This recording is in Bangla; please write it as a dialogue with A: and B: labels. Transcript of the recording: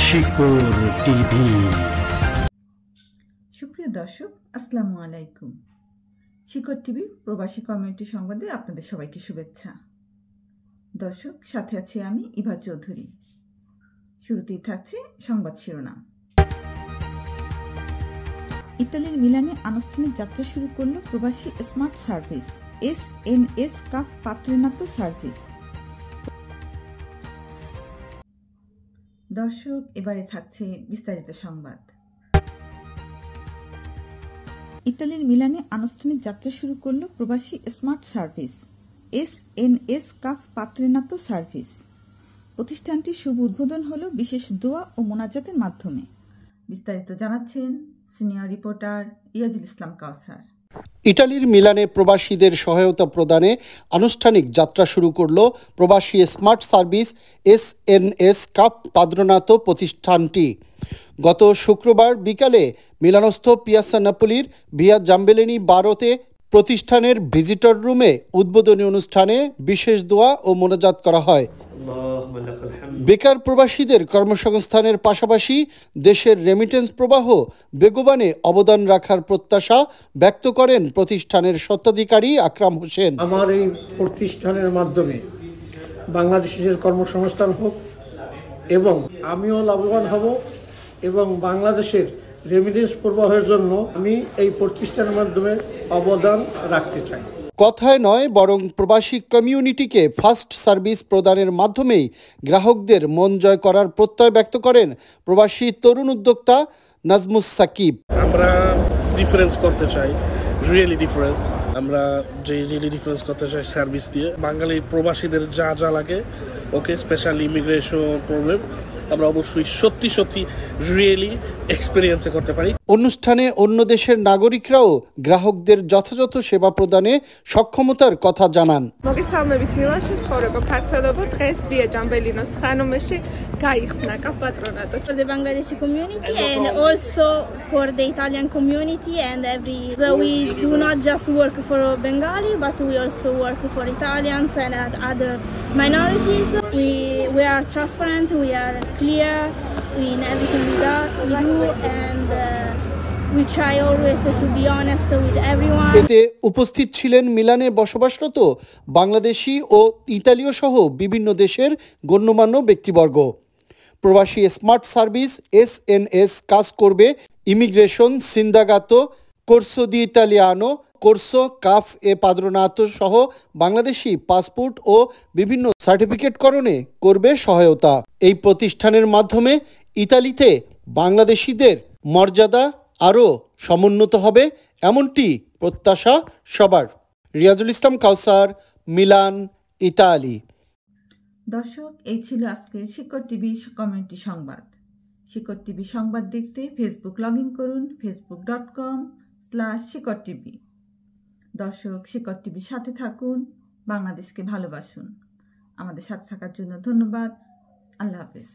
A: শিকড় টিভি।
B: সুপ্রিয় দর্শক, আসসালামু আলাইকুম। শিকড় টিভির প্রবাসী কমিউনিটি সংবাদে আপনাদের সবাইকে শুভেচ্ছা। দর্শক, সাথে আছি আমি ইভা চৌধুরী। শুরুতেই থাকছে সংবাদ শিরোনাম। ইতালির মিলানে আনুষ্ঠানিক যাত্রা শুরু করল প্রবাসী স্মার্ট সার্ভিস এসএনএস কাফ পাত্রেনাতো সার্ভিস। দর্শক, এবারে থাকছে বিস্তারিত সংবাদ। ইতালির মিলানে আনুষ্ঠানিক যাত্রা শুরু করল প্রবাসী স্মার্ট সার্ভিস এসএনএস কাফ পাত্রেনাতো সার্ভিস। প্রতিষ্ঠানটির শুভ উদ্বোধন হল বিশেষ দোয়া ও মোনাজাতের মাধ্যমে। বিস্তারিত জানাচ্ছেন সিনিয়র রিপোর্টার রিয়াজুল ইসলাম কাউসার।
C: ইটালির মিলানে প্রবাসীদের সহায়তা প্রদানে আনুষ্ঠানিক যাত্রা শুরু করল প্রবাসী স্মার্ট সার্ভিস এসএনএস কাপ পাদ্রোনাতো প্রতিষ্ঠানটি। গত শুক্রবার বিকালে মিলানস্থ পিয়াসা নাপোলির ভিয়া জাম্বেলিনি বারোতে প্রতিষ্ঠানের ভিজিটর রুমে উদ্বোধনী অনুষ্ঠানে বিশেষ দোয়া ও মোনাজাত করা হয়। বেকার প্রবাসীদের কর্মসংস্থানের পাশাপাশি দেশের রেমিটেন্স প্রবাহ বেগবানে অবদান রাখার প্রত্যাশা ব্যক্ত করেন প্রতিষ্ঠানের স্বত্বাধিকারী আকরাম হোসেন।
D: আমার এই প্রতিষ্ঠানের মাধ্যমে বাংলাদেশের কর্মসংস্থান হোক এবং আমিও লাভবান হব এবং বাংলাদেশের রেমিটেন্স প্রবাহের জন্য আমি এই প্রতিষ্ঠানের মাধ্যমে অবদান রাখতে চাই।
C: কথায় নয়, বরং প্রবাসী কমিউনিটিকে ফার্স্ট সার্ভিস প্রদানের মাধ্যমেই গ্রাহকদের মন জয় করার প্রত্যয় ব্যক্ত করেন প্রবাসী তরুণ উদ্যোক্তা নাজমুস সাকিব।
E: আমরা ডিফারেন্স করতে চাই, আমরা যে রিয়েলি ডিফারেন্স করতে চাই সার্ভিস দিয়ে। বাঙালি প্রবাসীদের যা যা লাগে, ওকে স্পেশাল ইমিগ্রেশন প্রবলেম আমরা অবশ্যই সত্যি রিয়েলি এক্সপেরিয়েন্স করতে পারি।
C: অনুষ্ঠানে অন্য দেশের নাগরিকরাও গ্রাহকদের যথাযথ সেবা প্রদানে সক্ষমতার কথা জানান।
F: Bangladeshi community and also for the Italian community and so we do not just work for Bengali but we also work for Italians and other minorities. We are transparent, we are clear in everything we do and we try always to be honest with everyone.
C: এতে উপস্থিত ছিলেন মিলানে বসবাসরত বাংলাদেশি ও ইতালীয় সহ বিভিন্ন দেশের গণ্যমান্য ব্যক্তিবর্গ। প্রবাসী স্মার্ট সার্ভিস এসএনএস কাজ করবে ইমিগ্রেশন, সিন্দাগাতো, কোর্সো দি ইতালিয়ানো, কোর্সো কাফ এ পাদ্রোনাতো সহ বাংলাদেশি পাসপোর্ট ও বিভিন্ন সার্টিফিকেটকরণে করবে সহায়তা। এই প্রতিষ্ঠানের মাধ্যমে ইতালিতে বাংলাদেশিদের মর্যাদা আরও সমুন্নত হবে, এমনটি প্রত্যাশা সবার। রিয়াজুল ইসলাম কাউসার, মিলান, ইতালি।
B: দর্শক, এই ছিল আজকের শিকড় টিভি কমিউনিটি সংবাদ। শিকড় টিভি সংবাদ দেখতে ফেসবুক লগ ইন করুন facebook.com/শিকড় টিভি। দর্শক, শিকড় টিভির সাথে থাকুন, বাংলাদেশকে ভালোবাসুন। আমাদের সাথে থাকার জন্য ধন্যবাদ। আল্লাহ হাফেজ।